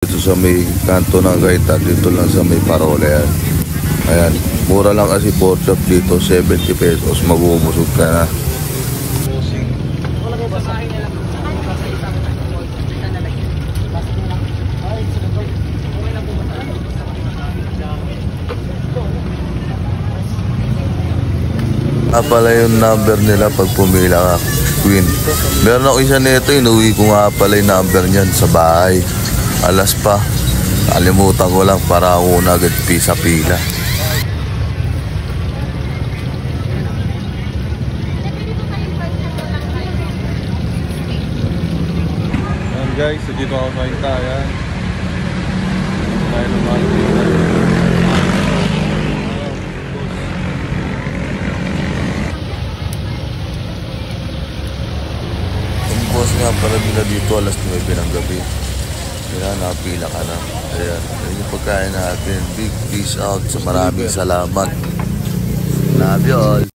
Dito sa may kanto ng Gaita, dito lang sa may Parola yan. Ayan, mura lang kasi pork chop dito, 70 pesos, magbubusog ka na. Pala yung number nila pag pumila ka, Queen. Meron ako isa nito, inuwi ko nga pala yung number niyan sa bahay. Alas pa, kalimutan ko lang para ako na agad sa pila. Ayan guys, so dito ako sa Ayan. Tayo naman. Boss nga pala nila dito alas 9 ng gabi. Kaya napila ka na. Ayan, yung pagkain natin. Big peace out. Maraming salamat. Love you all.